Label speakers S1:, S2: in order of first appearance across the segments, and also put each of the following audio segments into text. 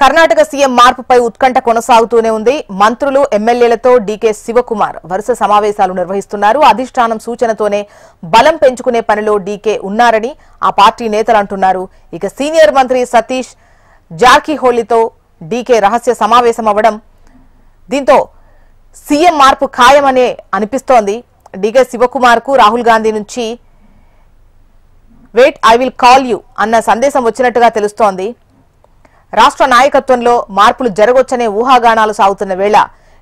S1: Karnataka CM మార్పుపై ఉత్కంఠ కొనసాగుతూనే ఉంది. మంత్రులు ఎమ్మెల్యేలతో డీకే శివకుమార్ వరుస సమావేశాలు నిర్వహిస్తున్నారు. అధిష్టానం సూచనతోనే బలం పెంచుకునే పనిలో డీకే ఉన్నారని ఆ పార్టీ నేతలు అంటున్నారు. ఇక సీనియర్ మంత్రి సతీష్ జార్కిహొళితో డీకే రహస్య సమావేశం అవ్వడం దీంతో సీఎం మార్పు ఖాయమనే అనిపిస్తోంది. డీకే శివకుమార్ కు రాహుల్ గాంధీ నుంచి wait I will call you అన్న సందేశం వచ్చినట్టుగా తెలుస్తోంది. రాష్ట్ర నాయకత్వంలో మార్పులు జరగొచ్చనే ఊహాగానాలు సాగుతున్న వేళ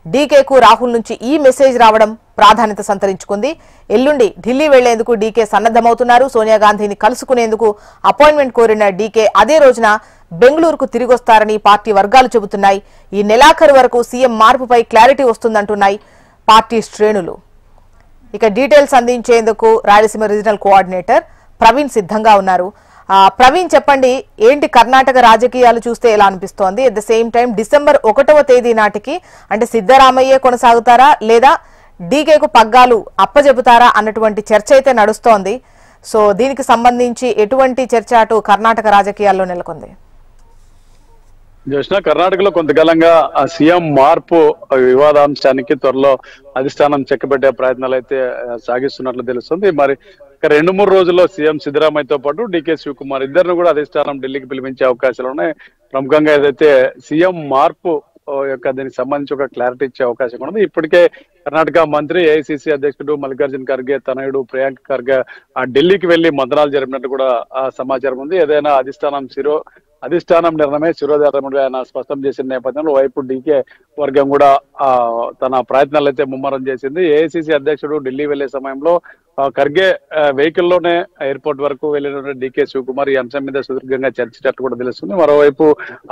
S1: డీకేకు రాహుల్ నుంచి ఈ మెసేజ్ రావడం ప్రాధాన్యత సంతరించుకుంది. ఎల్లుండి ఢిల్లీ వెళ్లేందుకు డీకే సన్నద్దమవుతున్నారు. సోనియా గాంధీని కలుసుకునేందుకు అపాయింట్మెంట్ కోరిన డీకే అదే రోజున బెంగళూరుకు తిరిగొస్తారని పార్టీ వర్గాలు చెబుతున్నాయి. ఈ నెలాఖరు వరకు సీఎం మార్పుపై క్లారిటీ వస్తుందంటున్నాయి పార్టీ శ్రేణులు. ఇక డీటెయిల్స్ అందించేందుకు రాయలసీమ రీజనల్ కోఆర్డినేటర్ ప్రవీణ్ సిద్ధంగా ఉన్నారు. ప్రవీణ్, చెప్పండి, ఏంటి కర్ణాటక రాజకీయాలు చూస్తే ఎలా అనిపిస్తోంది? At the same time December 1వ తేదీ నాటికి అంటే సిద్ధరామయ్యే కొనసాగుతారా లేదా డీకేకు పగ్గాలు అప్పజెపుతారా అన్నటువంటి చర్చ అయితే నడుస్తోంది. సో దీనికి సంబంధించి ఎటువంటి చర్చ అటు కర్ణాటక రాజకీయాల్లో నెలకొంది?
S2: జోష్న, కర్ణాటకలో కొంతకాలంగా సీఎం మార్పు వివాదాంశానికి త్వరలో అధిష్టానం చెక్కబెట్టే ప్రయత్నాలు అయితే సాగిస్తున్నట్లు తెలుస్తుంది. మరి 2-3 రోజుల్లో సీఎం సిద్ధరామయ్యతో పాటు డీకే శివకుమార్ ఇద్దరిని కూడా అధిష్టానం ఢిల్లీకి పిలిపించే అవకాశాలు ఉన్నాయి. ప్రముఖంగా ఏదైతే సీఎం మార్పు యొక్క దీనికి సంబంధించి ఒక క్లారిటీ ఇచ్చే అవకాశం ఉన్నది. ఇప్పటికే కర్ణాటక మంత్రి ఏఐసిసి అధ్యక్షుడు మల్లికార్జున ఖర్గే తనయుడు ప్రియాంక్ ఖర్గే ఢిల్లీకి వెళ్లి మంతనాలు జరిపినట్టు కూడా సమాచారం ఉంది. ఏదైనా అధిష్టానం నిర్ణయమే శిరోధారముగా ఆయన స్పష్టం చేసిన నేపథ్యంలో వైపు డీకే వర్గం కూడా తన ప్రయత్నాలు అయితే ముమ్మరం చేసింది. ఏఐసిసి అధ్యక్షుడు ఢిల్లీ వెళ్లే సమయంలో ఖర్గే వెహికల్లోనే ఎయిర్పోర్ట్ వరకు వెళ్లిన డీకే శివకుమార్ ఈ అంశం మీద సుదీర్ఘంగా చర్చించినట్టు కూడా తెలుస్తుంది. మరోవైపు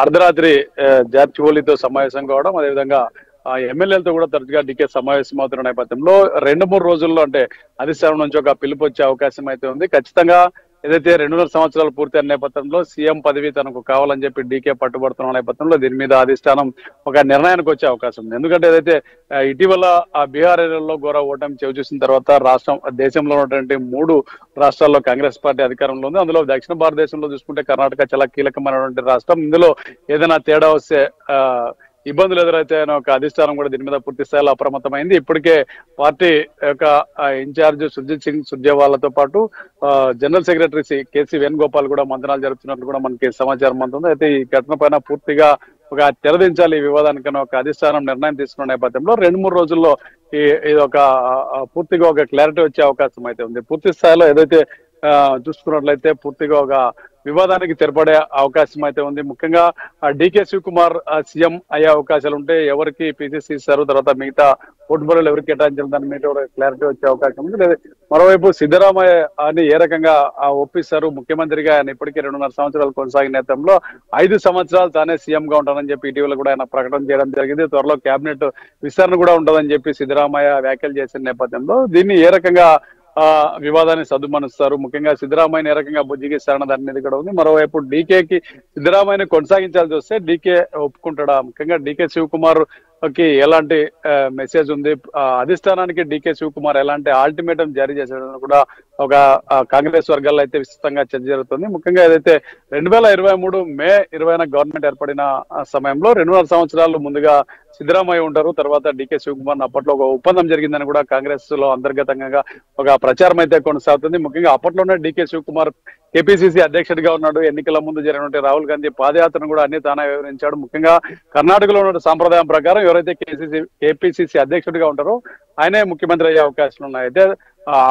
S2: అర్ధరాత్రి జార్కిహొళితో సమావేశం కావడం, అదేవిధంగా ఎమ్మెల్యేలతో కూడా తరచుగా డీకే సమావేశం అవుతున్న నేపథ్యంలో 2-3 రోజుల్లో అంటే అధిష్టానం నుంచి ఒక పిలుపు వచ్చే అవకాశం అయితే ఉంది. ఖచ్చితంగా ఏదైతే 2.5 సంవత్సరాలు పూర్తయిన నేపథ్యంలో సీఎం పదవి తనకు కావాలని చెప్పి డీకే పట్టుబడుతున్న నేపథ్యంలో దీని మీద అధిష్టానం ఒక నిర్ణయానికి వచ్చే అవకాశం ఉంది. ఎందుకంటే ఏదైతే ఇటీవల బీహార్ ఏరియాలో ఘోర ఓటమి చవిచూసిన తర్వాత దేశంలో ఉన్నటువంటి 3 రాష్ట్రాల్లో కాంగ్రెస్ పార్టీ అధికారంలో ఉంది. అందులో దక్షిణ భారతదేశంలో చూసుకుంటే కర్ణాటక చాలా కీలకమైనటువంటి రాష్ట్రం. ఇందులో ఏదైనా తేడా వస్తే ఇబ్బందులు ఎదురైతే ఒక అధిష్టానం కూడా దీని మీద పూర్తి స్థాయిలో అప్రమత్తమైంది. ఇప్పటికే పార్టీ యొక్క ఇన్ఛార్జ్ సుర్జిత్ సింగ్ సుర్జేవాలాతో పాటు జనరల్ సెక్రటరీ కేసీ వేణుగోపాల్ కూడా మంతనాలు జరుపుతున్నట్లు కూడా మనకి సమాచారం అందుతుంది. అయితే ఈ ఘటన పైన పూర్తిగా ఒక తెరదించాలి ఈ వివాదానికైనా ఒక అధిష్టానం నిర్ణయం తీసుకున్న నేపథ్యంలో 2-3 రోజుల్లో ఇది ఒక పూర్తిగా ఒక క్లారిటీ వచ్చే అవకాశం అయితే ఉంది. పూర్తి స్థాయిలో ఏదైతే చూసుకున్నట్లయితే పూర్తిగా ఒక వివాదానికి తెరపడే అవకాశం అయితే ఉంది. ముఖ్యంగా డీకే శివకుమార్ సీఎం అయ్యే అవకాశాలు ఉంటే ఎవరికి పిసిసి ఇస్తారు, తర్వాత మిగతా పోర్ట్ఫోలియోలు ఎవరికి కేటాయించాలి దాని మీద క్లారిటీ వచ్చే అవకాశం ఉంది. లేదా మరోవైపు సిద్ధరామయ్య అని ఏ రకంగా ఒప్పిస్తారు, ముఖ్యమంత్రిగా ఆయన ఇప్పటికీ 2.5 సంవత్సరాలు కొనసాగిన నేపథ్యంలో 5 సంవత్సరాలు తానే సీఎం గా ఉంటానని చెప్పి ఇటీవల కూడా ఆయన ప్రకటన చేయడం జరిగింది. త్వరలో కేబినెట్ విస్తరణ కూడా ఉంటుందని చెప్పి సిద్ధరామయ్య వ్యాఖ్యలు చేసిన నేపథ్యంలో దీన్ని ఏ రకంగా వివాదాన్ని సద్దుమనుస్తారు, ముఖ్యంగా సిద్ధరామయ్యని ఏ రకంగా బుజ్జిగిస్తారన్న దాని మీద కూడా ఉంది. మరోవైపు డీకేకి సిద్ధరామయ్యని కొనసాగించాల్సి వస్తే డీకే ఒప్పుకుంటాడా, ముఖ్యంగా డీకే శివకుమార్ కి ఎలాంటి మెసేజ్ ఉంది, అధిష్టానానికి డీకే శివకుమార్ ఎలాంటి అల్టిమేటం జారీ చేశాడని కూడా ఒక కాంగ్రెస్ వర్గాల్లో అయితే విస్తృతంగా చర్చ జరుగుతుంది. ముఖ్యంగా ఏదైతే 2023 మే 20న గవర్నమెంట్ ఏర్పడిన సమయంలో 2.5 సంవత్సరాలు ముందుగా సిద్ధరామయ్య ఉంటారు, తర్వాత డీకే శివకుమార్ అప్పట్లో ఒక ఒప్పందం జరిగిందని కూడా కాంగ్రెస్ లో అంతర్గతంగా ఒక ప్రచారం అయితే కొనసాగుతుంది. ముఖ్యంగా అప్పట్లోనే డీకే శివకుమార్ కేపీసీసీ అధ్యక్షుడిగా ఉన్నాడు. ఎన్నికల ముందు జరిగినటువంటి రాహుల్ గాంధీ పాదయాత్రను కూడా అన్ని తానే వివరించాడు. ముఖ్యంగా కర్ణాటకలో ఉన్న సాంప్రదాయం ప్రకారం ఎవరైతే కేపీసీసీ అధ్యక్షుడిగా ఉంటారో ఆయనే ముఖ్యమంత్రి అయ్యే అవకాశాలు ఉన్నాయి. అయితే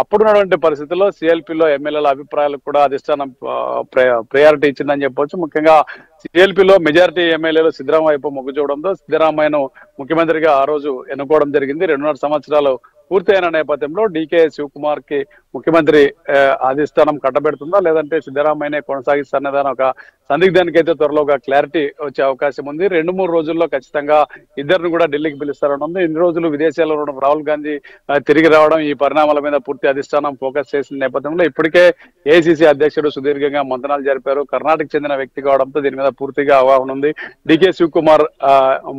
S2: అప్పుడున్నటువంటి పరిస్థితుల్లో సిఎల్పీలో ఎమ్మెల్యేల అభిప్రాయాలకు కూడా అధిష్టానం ప్రయారిటీ ఇచ్చిందని చెప్పొచ్చు. ముఖ్యంగా సిఎల్పీలో మెజారిటీ ఎమ్మెల్యేలు సిద్ధరామయ్య వైపు మొగ్గు చూడడంతో సిద్ధరామయ్యను ముఖ్యమంత్రిగా ఆ రోజు ఎన్నుకోవడం జరిగింది. 2.5 సంవత్సరాలు పూర్తయిన నేపథ్యంలో డీకే శివకుమార్ కి ముఖ్యమంత్రి అధిష్టానం కట్టబెడుతుందా లేదంటే సిద్ధరామయ్యనే కొనసాగిస్తారనేదాని ఒక సందిగ్ధానికి అయితే త్వరలో ఒక క్లారిటీ వచ్చే అవకాశం ఉంది. 2-3 రోజుల్లో ఖచ్చితంగా ఇద్దరిని కూడా ఢిల్లీకి పిలుస్తారని ఉంది. ఇన్ని రోజులు విదేశాల్లో ఉన్న రాహుల్ గాంధీ తిరిగి రావడం, ఈ పరిణామాల మీద పూర్తి అధిష్టానం ఫోకస్ చేసిన నేపథ్యంలో ఇప్పటికే ఏఐసిసి అధ్యక్షుడు సుదీర్ఘంగా మంతనాలు జరిపారు. కర్ణాటక చెందిన వ్యక్తి కావడంతో దీని మీద పూర్తిగా అవగాహన ఉంది. డీకే శివకుమార్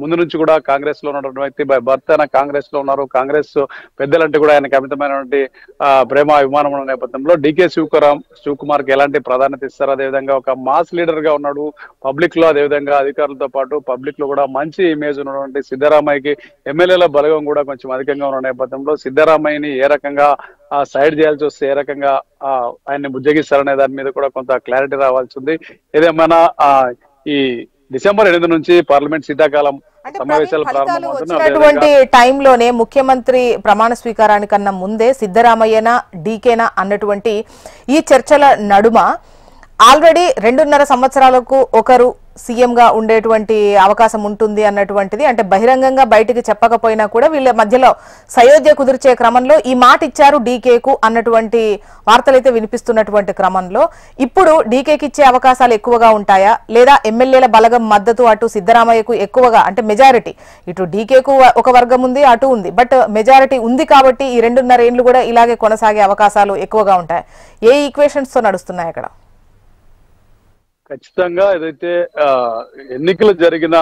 S2: ముందు నుంచి కూడా కాంగ్రెస్ లో ఉన్నటువంటి వ్యక్తి, భర్త కాంగ్రెస్ లో ఉన్నారు. కాంగ్రెస్ పెద్దలంటే కూడా ఆయనకు అమితమైనటువంటి ప్రేమ విమానం ఉన్న నేపథ్యంలో డీకే శివకుమార్ కి ఎలాంటి ప్రాధాన్యత ఇస్తారు, అదేవిధంగా ఒక మాస్ లీడర్ గా ఉన్నాడు పబ్లిక్ లో, అదేవిధంగా అధికారులతో పాటు పబ్లిక్ లో కూడా మంచి ఇమేజ్ ఉన్నటువంటి సిద్ధరామయ్యకి ఎమ్మెల్యేల బలగం కూడా కొంచెం అధికంగా ఉన్న నేపథ్యంలో సిద్ధరామయ్యని ఏ రకంగా సైడ్ చేయాల్సి వస్తే ఏ రకంగా ఆయన్ని బుజ్జగిస్తారనే దాని మీద కూడా కొంత క్లారిటీ రావాల్సి ఉంది. ఏదేమైనా ఈ డిసెంబర్ 8 నుంచి పార్లమెంట్ శీతాకాలం సమావేశాలు
S1: ప్రారంభమవుతున్నటువంటి టైంలోనే ముఖ్యమంత్రి ప్రమాణ స్వీకారానికన్నా ముందే సిద్ధరామయ్యనా డీకేనా అన్నటువంటి ఈ చర్చల నడుమ ఆల్రెడీ 2.5 సంవత్సరాలకు ఒకరు సీఎం గా ఉండేటువంటి అవకాశం ఉంటుంది అన్నటువంటిది, అంటే బహిరంగంగా బయటికి చెప్పకపోయినా కూడా వీళ్ళ మధ్యలో సయోధ్య కుదిర్చే క్రమంలో ఈ మాట ఇచ్చారు డీకేకు అన్నటువంటి వార్తలైతే వినిపిస్తున్నటువంటి క్రమంలో ఇప్పుడు డీకేకి ఇచ్చే అవకాశాలు ఎక్కువగా ఉంటాయా, లేదా ఎమ్మెల్యేల బలగం మద్దతు అటు సిద్ధరామయ్యకు ఎక్కువగా, అంటే మెజారిటీ ఇటు డీకేకు ఒక వర్గం ఉంది అటు ఉంది, బట్ మెజారిటీ ఉంది కాబట్టి ఈ 2.5 ఏళ్లు కూడా ఇలాగే కొనసాగే అవకాశాలు ఎక్కువగా ఉంటాయి. ఏ ఈక్వేషన్స్ తో నడుస్తున్నాయి అక్కడ?
S2: ఖచ్చితంగా ఏదైతే ఎన్నికలు జరిగిన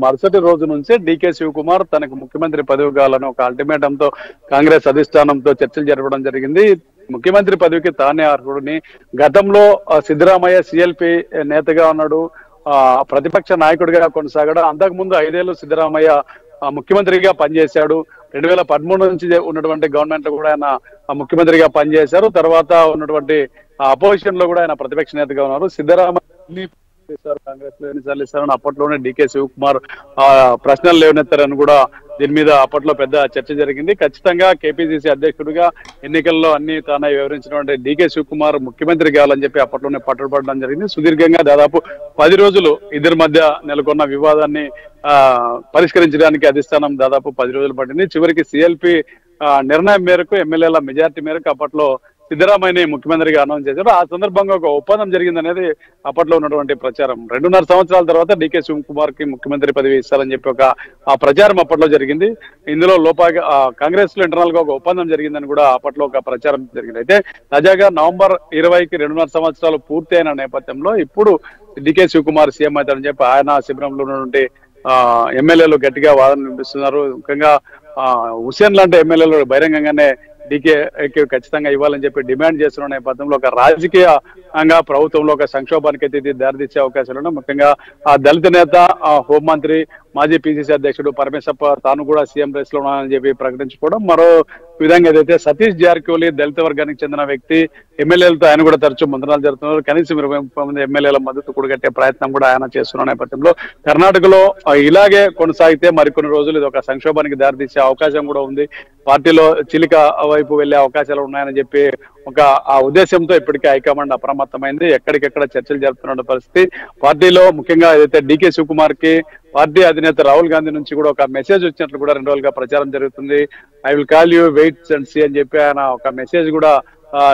S2: మరుసటి రోజు నుంచే డీకే శివకుమార్ తనకు ముఖ్యమంత్రి పదవి కావాలని ఒక అల్టిమేటం తో కాంగ్రెస్ అధిష్టానంతో చర్చలు జరపడం జరిగింది. ముఖ్యమంత్రి పదవికి తానే అర్హుడిని. గతంలో సిద్ధరామయ్య సిఎల్పి నేతగా ఉన్నాడు, ప్రతిపక్ష నాయకుడిగా కొనసాగాడు. అంతకుముందు 5 ఏళ్లు సిద్ధరామయ్య ముఖ్యమంత్రిగా పనిచేశాడు. 2013 నుంచి ఉన్నటువంటి గవర్నమెంట్ లో కూడా ఆయన ముఖ్యమంత్రిగా పనిచేశారు. తర్వాత ఉన్నటువంటి అపోజిషన్ లో కూడా ఆయన ప్రతిపక్ష నేతగా ఉన్నారు. సిద్ధరామయ్య కాంగ్రెస్ లో ఎన్నిసార్లు ఇస్తారని అప్పట్లోనే డీకే శివకుమార్ ప్రశ్నలు లేవనెత్తారని కూడా దీని మీద అప్పట్లో పెద్ద చర్చ జరిగింది. ఖచ్చితంగా కేపీసీసీ అధ్యక్షుడిగా ఎన్నికల్లో అన్ని తానే వివరించినటువంటి డీకే శివకుమార్ ముఖ్యమంత్రి కావాలని చెప్పి అప్పట్లోనే పట్టుబడడం జరిగింది. సుదీర్ఘంగా దాదాపు 10 రోజులు ఇద్దరి మధ్య నెలకొన్న వివాదాన్ని పరిష్కరించడానికి అధిష్టానం దాదాపు 10 రోజులు పట్టింది. చివరికి సిఎల్పి నిర్ణయం మేరకు ఎమ్మెల్యేల మెజార్టీ మేరకు అప్పట్లో సిద్ధరామయ్యని ముఖ్యమంత్రిగా అనౌన్స్ చేశారు. ఆ సందర్భంగా ఒక ఒప్పందం జరిగిందనేది అప్పట్లో ఉన్నటువంటి ప్రచారం. 2.5 సంవత్సరాల తర్వాత డీకే శివకుమార్ కి ముఖ్యమంత్రి పదవి ఇస్తారని చెప్పి ఒక ప్రచారం అప్పట్లో జరిగింది. ఇందులో కాంగ్రెస్ లో ఇంటర్నల్ గా ఒక ఒప్పందం జరిగిందని కూడా అప్పట్లో ఒక ప్రచారం జరిగింది. అయితే తాజాగా నవంబర్ 20కి 2.5 సంవత్సరాలు పూర్తి అయిన నేపథ్యంలో ఇప్పుడు డీకే శివకుమార్ సీఎం అవుతారని చెప్పి ఆయన శిబిరంలో ఉన్నటువంటి ఎమ్మెల్యేలు గట్టిగా వాదన వినిపిస్తున్నారు. ముఖ్యంగా హుసేన్ లాంటి ఎమ్మెల్యేలు బహిరంగంగానే డీకేకి ఖచ్చితంగా ఇవ్వాలని చెప్పి డిమాండ్ చేస్తున్న నేపథ్యంలో ఒక రాజకీయంగా ప్రభుత్వంలో ఒక సంక్షోభానికి అయితే ఇది దారితీసే అవకాశాలు ఉన్నాయి. ముఖ్యంగా ఆ దళిత నేత, హోంమంత్రి, మాజీ పిసిసి అధ్యక్షుడు పరమేశ్వర తాను కూడా సీఎం రేస్ లో ఉన్నానని చెప్పి ప్రకటించుకోవడం, మరో విధంగా ఏదైతే సతీష్ జారకిహోళి దళిత వర్గానికి చెందిన వ్యక్తి, ఎమ్మెల్యేలతో ఆయన కూడా తరచూ మంత్రాలు జరుగుతున్నారు. కనీసం 20 మంది ఎమ్మెల్యేల మద్దతు కూడగట్టే ప్రయత్నం కూడా ఆయన చేస్తున్న నేపథ్యంలో కర్ణాటకలో ఇలాగే కొనసాగితే మరికొన్ని రోజులు ఇది ఒక సంక్షోభానికి దారితీసే అవకాశం కూడా ఉంది. పార్టీలో చిలిక వైపు వెళ్లే అవకాశాలు ఉన్నాయని చెప్పి ఒక ఉద్దేశంతో ఇప్పటికే హైకమాండ్ అప్రమత్తమైంది. ఎక్కడికెక్కడ చర్చలు జరుపుతున్న పరిస్థితి. పార్టీలో ముఖ్యంగా ఏదైతే డీకే శివకుమార్ కి పార్టీ అధినేత రాహుల్ గాంధీ నుంచి కూడా ఒక మెసేజ్ వచ్చినట్లు కూడా 2 రోజులుగా ప్రచారం జరుగుతుంది. I will call you, wait and see అని చెప్పి ఆయన ఒక మెసేజ్ కూడా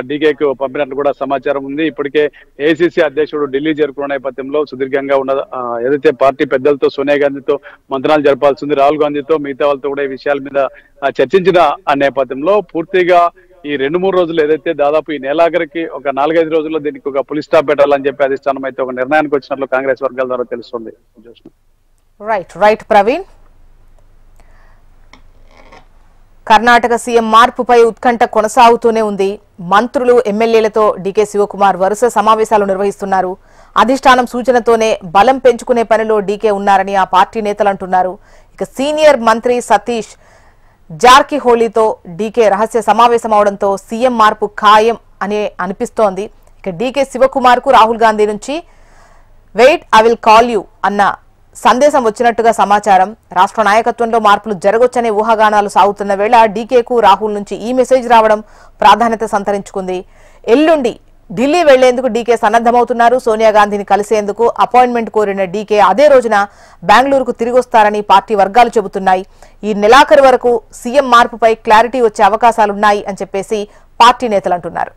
S2: డీకేకు పంపినట్లు కూడా సమాచారం ఉంది. ఇప్పటికే ఏఐసీసీ అధ్యక్షుడు ఢిల్లీ చేరుకున్న నేపథ్యంలో సుదీర్ఘంగా ఉన్న ఏదైతే పార్టీ పెద్దలతో సోనియా గాంధీతో మంత్రాలు జరపాల్సి ఉంది, రాహుల్ గాంధీతో మిగతా వాళ్ళతో కూడా ఈ విషయాల మీద చర్చించిన ఆ నేపథ్యంలో పూర్తిగా ఈ 2-3 రోజులు ఏదైతే దాదాపు ఈ నెలాఖరికి ఒక 4-5 రోజుల్లో దీనికి ఒక పులి స్టాప్ పెట్టాలని చెప్పి అధిష్టానం అయితే ఒక నిర్ణయానికి వచ్చినట్లు కాంగ్రెస్ వర్గాల ద్వారా తెలుస్తుంది.
S1: రైట్ ప్రవీణ్. కర్ణాటక సీఎం మార్పుపై ఉత్కంఠ కొనసాగుతూనే ఉంది. మంత్రులు, ఎమ్మెల్యేలతో డీకే శివకుమార్ వరుస సమావేశాలు నిర్వహిస్తున్నారు. అధిష్టానం సూచనతోనే బలం పెంచుకునే పనిలో డీకే ఉన్నారని ఆ పార్టీ నేతలు అంటున్నారు. ఇక సీనియర్ మంత్రి సతీష్ జార్కిహోళీతో డీకే రహస్య సమావేశం అవడంతో సీఎం మార్పు ఖాయం అని అనిపిస్తోంది. ఇక డీకే శివకుమార్ కు రాహుల్ గాంధీ నుంచి wait, I will call you అన్న సందేశం వచ్చినట్టుగా సమాచారం. రాష్ట్ర నాయకత్వంలో మార్పులు జరగొచ్చనే ఊహాగానాలు సాగుతున్న వేళ డీకేకు రాహుల్ నుంచి ఈ మెసేజ్ రావడం ప్రాధాన్యత సంతరించుకుంది. ఎల్లుండి ఢిల్లీ వెళ్లేందుకు డీకే సన్నద్దమవుతున్నారు. సోనియా గాంధీని కలిసేందుకు అపాయింట్మెంట్ కోరిన డీకే అదే రోజున బెంగళూరుకు తిరిగొస్తారని పార్టీ వర్గాలు చెబుతున్నాయి. ఈ నెలాఖరు వరకు సీఎం మార్పుపై క్లారిటీ వచ్చే అవకాశాలున్నాయి అని చెప్పేసి పార్టీ నేతలు అంటున్నారు.